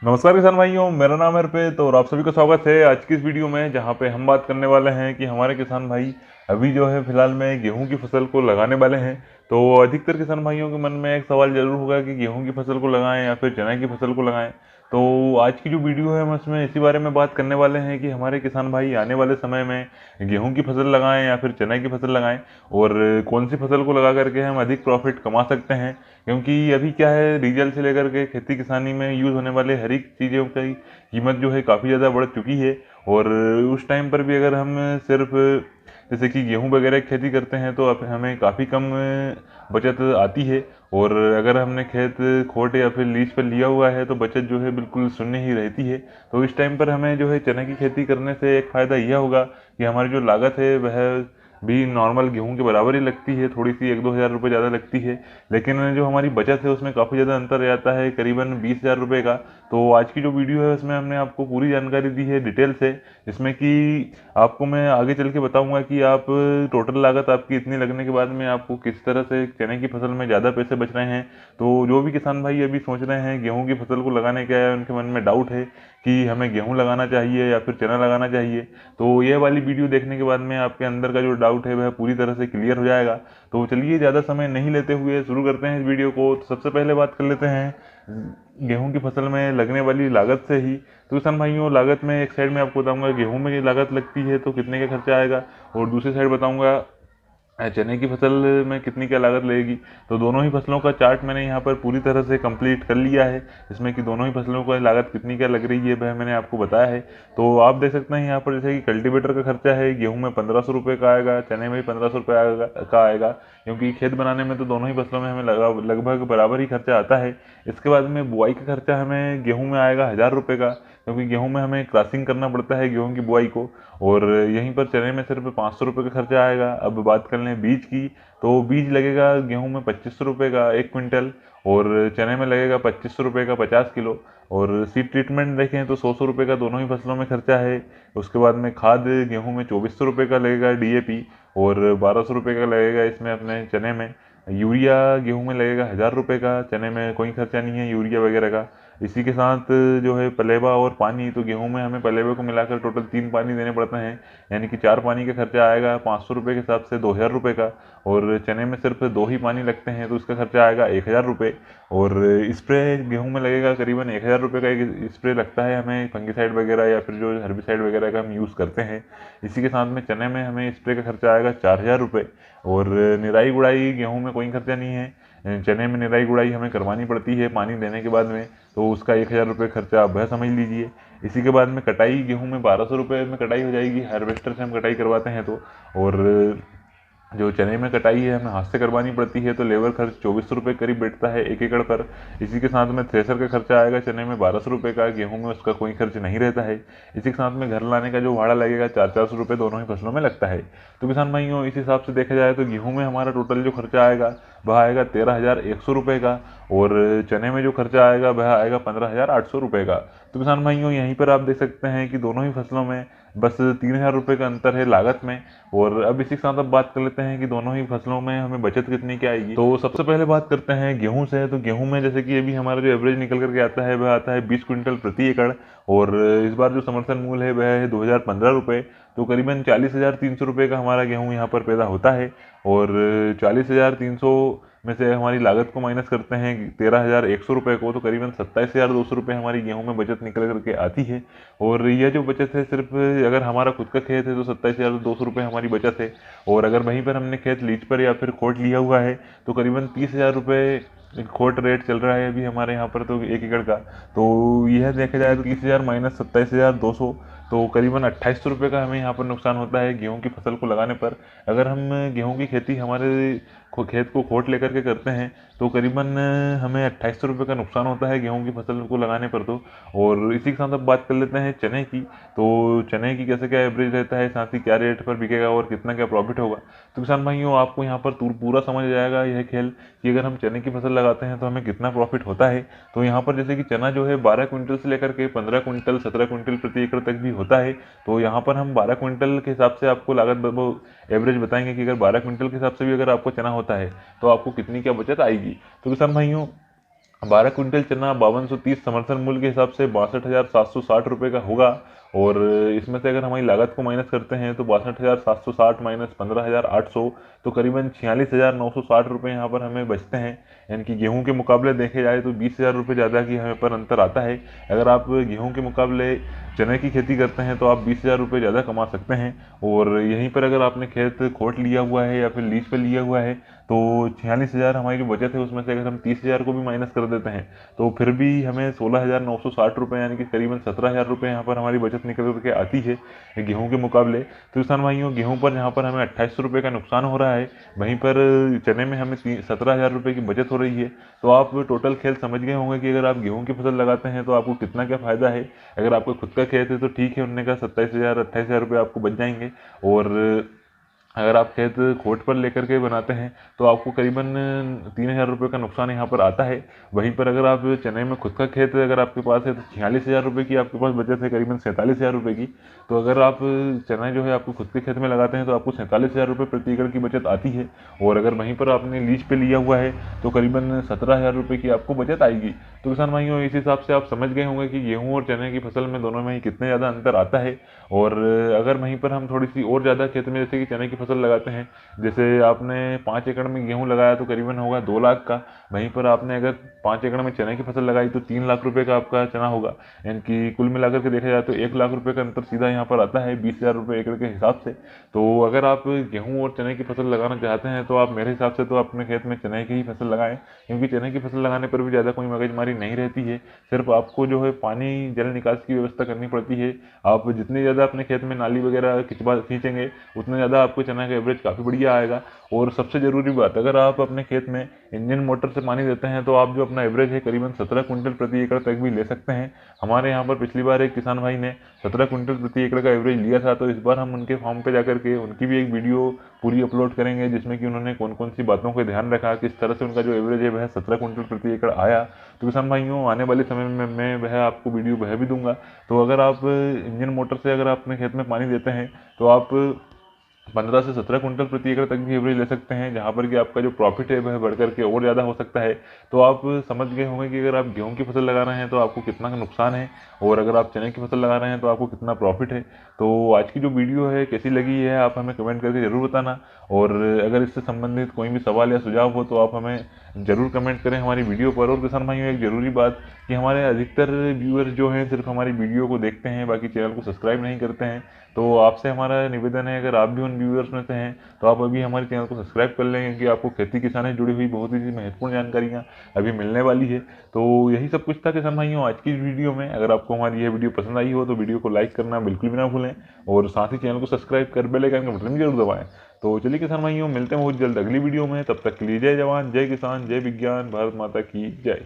नमस्कार किसान भाइयों, मेरा नाम है अर्पित और आप सभी का स्वागत है आज की इस वीडियो में, जहां पे हम बात करने वाले हैं कि हमारे किसान भाई अभी जो है फिलहाल में गेहूं की फसल को लगाने वाले हैं। तो अधिकतर किसान भाइयों के मन में एक सवाल जरूर होगा कि गेहूं की फसल को लगाएं या फिर चना की फसल को लगाएं। तो आज की जो वीडियो है हम इसमें इसी बारे में बात करने वाले हैं कि हमारे किसान भाई आने वाले समय में गेहूं की फसल लगाएं या फिर चना की फसल लगाएं, और कौन सी फसल को लगा करके हम अधिक प्रॉफिट कमा सकते हैं। क्योंकि अभी क्या है, डीजल से लेकर के खेती किसानी में यूज़ होने वाले हर एक चीज़ों की कीमत जो है काफ़ी ज़्यादा बढ़ चुकी है। और उस टाइम पर भी अगर हम सिर्फ जैसे कि गेहूं वगैरह की खेती करते हैं तो अब हमें काफ़ी कम बचत आती है। और अगर हमने खेत खोट या फिर लीज पर लिया हुआ है तो बचत जो है बिल्कुल शून्य ही रहती है। तो इस टाइम पर हमें जो है चने की खेती करने से एक फ़ायदा यह होगा कि हमारी जो लागत है वह भी नॉर्मल गेहूं के बराबर ही लगती है, थोड़ी सी 1-2 हज़ार रुपये ज़्यादा लगती है। लेकिन जो हमारी बचत है उसमें काफ़ी ज़्यादा अंतर रहता है, करीबन 20,000 रुपये का। तो आज की जो वीडियो है उसमें हमने आपको पूरी जानकारी दी है डिटेल से, जिसमें कि आपको मैं आगे चल के बताऊंगा कि आप टोटल लागत आपकी इतनी लगने के बाद में आपको किस तरह से चने की फसल में ज़्यादा पैसे बच रहे हैं। तो जो भी किसान भाई अभी सोच रहे हैं गेहूं की फसल को लगाने का, उनके मन में डाउट है कि हमें गेहूं लगाना चाहिए या फिर चना लगाना चाहिए, तो ये वाली वीडियो देखने के बाद में आपके अंदर का जो डाउट है वह पूरी तरह से क्लियर हो जाएगा। तो चलिए ज़्यादा समय नहीं लेते हुए शुरू करते हैं इस वीडियो को। तो सबसे पहले बात कर लेते हैं गेहूं की फसल में लगने वाली लागत से ही। तो किसान भाइयों, लागत में एक साइड में आपको बताऊंगा गेहूं में लागत लगती है तो कितने का खर्चा आएगा, और दूसरी साइड बताऊंगा चने की फसल में कितनी क्या लागत लगेगी। तो दोनों ही फसलों का चार्ट मैंने यहाँ पर पूरी तरह से कंप्लीट कर लिया है, जिसमें कि दोनों ही फसलों का लागत कितनी क्या लग रही है वह मैंने आपको बताया है। तो आप देख सकते हैं यहाँ पर जैसे कि कल्टीवेटर का खर्चा है गेहूं में 1500 रुपये का आएगा, चने में भी 1500 रुपये का आएगा, क्योंकि खेत बनाने में तो दोनों ही फसलों में हमें लगभग बराबर ही खर्चा आता है। इसके बाद में बुआई का खर्चा हमें गेहूँ में आएगा 1000 रुपये का, क्योंकि गेहूं में हमें क्रॉसिंग करना पड़ता है गेहूं की बुआई को। और यहीं पर चने में सिर्फ 500 रुपये का खर्चा आएगा। अब बात कर लें बीज की, तो बीज लगेगा गेहूं में 2500 रुपये का 1 क्विंटल, और चने में लगेगा 2500 रुपये का 50 किलो। और सीड ट्रीटमेंट देखें तो 100-100 रुपये का दोनों ही फसलों में खर्चा है। उसके बाद में खाद गेहूं में 2400 रुपये का लगेगा डीएपी, और 1200 रुपये का लगेगा इसमें अपने चने में। यूरिया गेहूं में लगेगा 1000 रुपये का, चने में कोई खर्चा नहीं है यूरिया वगैरह का। इसी के साथ जो है पलेवा और पानी, तो गेहूं में हमें पलेवे को मिलाकर टोटल 3 पानी देने पड़ते हैं, यानी कि 4 पानी का खर्चा आएगा 500 रुपये के हिसाब से 2000 रुपये का। और चने में सिर्फ 2 ही पानी लगते हैं तो इसका खर्चा आएगा 1000 रुपये। और स्प्रे गेहूं में लगेगा करीबन 1000 रुपये का एक स्प्रे लगता है हमें, फंगिसाइड वगैरह या फिर जो हर्बिसाइड वगैरह का हम यूज़ करते हैं। इसी के साथ में चने में हमें स्प्रे का खर्चा आएगा 4000 रुपये। और निराई गुड़ाई गेहूं में कोई खर्चा नहीं है, चने में निराई गुड़ाई हमें करवानी पड़ती है पानी देने के बाद में, तो उसका 1000 रुपये खर्चा आप वह समझ लीजिए। इसी के बाद में कटाई गेहूं में 1200 रुपये में कटाई हो जाएगी, हार्वेस्टर से हम कटाई करवाते हैं तो। और जो चने में कटाई है हमें हाथ से करवानी पड़ती है, तो लेबर खर्च 2400 रुपये करीब बैठता है 1 एकड़ पर। इसी के साथ में थ्रेसर का खर्चा आएगा चने में 1200 रुपये का, गेहूं में उसका कोई खर्च नहीं रहता है। इसी के साथ में घर लाने का जो भाड़ा लगेगा 400-400 रुपये दोनों ही फसलों में लगता है। तो किसान भाइयों, इस हिसाब से देखा जाए तो गेहूं में हमारा टोटल जो खर्चा आएगा वह आएगा 13,100 रुपये का, और चने में जो खर्चा आएगा वह आएगा 15,800 रुपये का। तो किसान भाइयों, यहीं पर आप देख सकते हैं कि दोनों ही फसलों में बस 3,000 रुपये का अंतर है लागत में। और अब इसी के साथ अब बात कर लेते हैं कि दोनों ही फसलों में हमें बचत कितनी क्या आएगी। तो सबसे पहले बात करते हैं गेहूं से। तो गेहूं में जैसे कि अभी हमारा जो एवरेज निकल करके आता है वह आता है 20 क्विंटल प्रति एकड़, और इस बार जो समर्थन मूल्य है वह है 2015 रुपये। तो करीबन 40,300 रुपये का हमारा गेहूं यहाँ पर पैदा होता है। और 40,300 में से हमारी लागत को माइनस करते हैं 13,100 रुपये को, तो करीबन 27,200 रुपये हमारी गेहूं में बचत निकल करके आती है। और यह जो बचत है सिर्फ अगर हमारा खुद का खेत है तो 27,200 रुपये हमारी बचत है। और अगर वहीं पर हमने खेत लीज पर या फिर खोट लिया हुआ है तो करीबन 30,000 रुपये खोट रेट चल रहा है अभी हमारे यहाँ पर, तो 1 एकड़ का। तो यह देखा जाए तो 30,000 माइनस 27,200, तो करीबन 2800 रुपये का हमें यहाँ पर नुकसान होता है गेहूं की फसल को लगाने पर। अगर हम गेहूं की खेती हमारे खेत को खोट लेकर के करते हैं तो करीबन हमें 2800 रुपये का नुकसान होता है गेहूं की फसल को लगाने पर तो। और इसी के साथ अब बात कर लेते हैं चने की। तो चने की कैसे क्या एवरेज रहता है, साथ ही क्या रेट पर बिकेगा और कितना क्या प्रॉफिट होगा। तो किसान भाइयों, आपको यहाँ पर पूरा समझ जाएगा यह खेल कि अगर हम चने की फसल लगाते हैं तो हमें कितना प्रॉफिट होता है। तो यहाँ पर जैसे कि चना जो है 12 क्विंटल से लेकर के 15 क्विंटल 17 क्विंटल प्रति एकड़ तक भी होता है। तो यहाँ पर हम 12 क्विंटल के हिसाब से आपको लागत एवरेज बताएंगे कि अगर 12 क्विंटल के हिसाब से भी अगर आपको चना होता है तो आपको कितनी क्या बचत आएगी। तो किसान भाइयों, 12 क्विंटल चना 5230 समर्थन मूल्य के हिसाब से 62,760 रुपये का होगा। और इसमें से अगर हमारी लागत को माइनस करते हैं तो 62,760 माइनस 15,800 तो करीबन 46,960 रुपये यहाँ पर हमें बचते हैं। यानी कि गेहूं के मुकाबले देखे जाए तो 20,000 रुपये ज़्यादा की हमें पर अंतर आता है। अगर आप गेहूं के मुकाबले चने की खेती करते हैं तो आप 20,000 रुपये ज़्यादा कमा सकते हैं। और यहीं पर अगर आपने खेत खोट लिया हुआ है या फिर लीज पे लिया हुआ है तो 46,000 हमारी जो बचत है उसमें से अगर हम 30,000 को भी माइनस कर देते हैं तो फिर भी हमें 16,960 रुपये यानी कि करीबन 17,000 रुपये यहाँ पर हमारी बचत निकल करके आती है गेहूं के मुकाबले। तो किसान भाइयों, गेहूं पर यहाँ पर हमें 2800 रुपये का नुकसान हो रहा है, वहीं पर चने में हमें 17,000 रुपये की बचत हो रही है। तो आप टोटल खेल समझ गए होंगे कि अगर आप गेहूं की फसल लगाते हैं तो आपको कितना क्या फ़ायदा है। अगर आपका खुद का खेत है तो ठीक है, उनने का 27,000 28,000 रुपये आपको बच जाएंगे। और अगर आप खेत खोट पर लेकर के बनाते हैं तो आपको करीबन 3,000 रुपये का नुकसान यहाँ पर आता है। वहीं पर अगर आप चने में खुद का खेत अगर आपके पास है तो 46,000 रुपये की आपके पास बचत है, करीबन 47,000 रुपये की। तो अगर आप चना जो है आपको खुद के खेत में लगाते हैं तो आपको 47,000 रुपये प्रति एकड़ की बचत आती है। और अगर वहीं पर आपने लीज पे लिया हुआ है तो करीबन 17,000 रुपये की आपको बचत आएगी। तो किसान भाइयों, इस हिसाब से आप समझ गए होंगे कि गेहूँ और चने की फसल में दोनों में ही कितने ज़्यादा अंतर आता है। और अगर वहीं पर हम थोड़ी सी और ज़्यादा खेत में जैसे कि चने की फसल लगाते हैं, जैसे आपने 5 एकड़ में गेहूं लगाया तो करीबन होगा 2 लाख का। वहीं पर आपने अगर 5 एकड़ में चने की फसल लगाई तो 3 लाख रुपए का आपका चना होगा। यानी कि कुल मिलाकर के देखा जाए तो 1 लाख रुपए का अंतर सीधा यहाँ पर आता है 20,000 रुपये एकड़ के हिसाब से। तो अगर आप गेहूँ और चने की फसल लगाना चाहते हैं तो आप मेरे हिसाब से तो अपने खेत में चने की ही फसल लगाएं, क्योंकि चने की फसल लगाने पर भी ज़्यादा कोई मगजमारी नहीं रहती है। सिर्फ आपको जो है पानी जल निकास की व्यवस्था करनी पड़ती है। आप जितनी ज़्यादा अपने खेत में नाली वगैरह खींचेंगे उतना ज़्यादा आपको चना का एवरेज काफ़ी बढ़िया आएगा। और सबसे ज़रूरी बात, अगर आप अपने खेत में इंजन मोटर से पानी देते हैं तो आप जो अपना एवरेज है करीबन 17 क्विंटल प्रति एकड़ तक भी ले सकते हैं। हमारे यहाँ पर पिछली बार एक किसान भाई ने 17 क्विंटल प्रति एकड़ का एवरेज लिया था, तो इस बार हम उनके फार्म पे जाकर के उनकी भी एक वीडियो पूरी अपलोड करेंगे जिसमें कि उन्होंने कौन कौन सी बातों का ध्यान रखा, किस तरह से उनका जो एवरेज है वह 17 क्विंटल प्रति एकड़ आया। तो किसान भाइयों, आने वाले समय में मैं वह आपको वीडियो वह भी दूंगा। तो अगर आप इंजन मोटर से अगर आप अपने खेत में पानी देते हैं तो आप 15 से 17 क्विंटल प्रति एकड़ तक भी एवरेज ले सकते हैं, जहां पर कि आपका जो प्रॉफिट है वह बढ़ करके और ज़्यादा हो सकता है। तो आप समझ गए होंगे कि अगर आप गेहूं की फसल लगा रहे हैं तो आपको कितना का नुकसान है, और अगर आप चने की फसल लगा रहे हैं तो आपको कितना प्रॉफिट है। तो आज की जो वीडियो है कैसी लगी है आप हमें कमेंट करके ज़रूर बताना। और अगर इससे संबंधित कोई भी सवाल या सुझाव हो तो आप हमें ज़रूर कमेंट करें हमारी वीडियो पर। और किसान भाइयों, एक ज़रूरी बात कि हमारे अधिकतर व्यूअर्स जो हैं सिर्फ हमारी वीडियो को देखते हैं, बाकी चैनल को सब्सक्राइब नहीं करते हैं। तो आपसे हमारा निवेदन है, अगर आप भी उन व्यूअर्स में से हैं तो आप अभी हमारे चैनल को सब्सक्राइब कर लें, क्योंकि आपको खेती किसानी से जुड़ी हुई बहुत ही महत्वपूर्ण जानकारियाँ अभी मिलने वाली है। तो यही सब कुछ था किसान भाइयों आज की वीडियो में। अगर आपको हमारी यह वीडियो पसंद आई हो तो वीडियो को लाइक करना बिल्कुल भी ना भूलें, और साथ ही चैनल को सब्सक्राइब कर बेल आइकन का बटन भी जरूर दबाएं। तो चलिए किसान भाइयों, मिलते हैं बहुत जल्द अगली वीडियो में। तब तक के लिए जय जवान, जय किसान, जय विज्ञान, भारत माता की जय।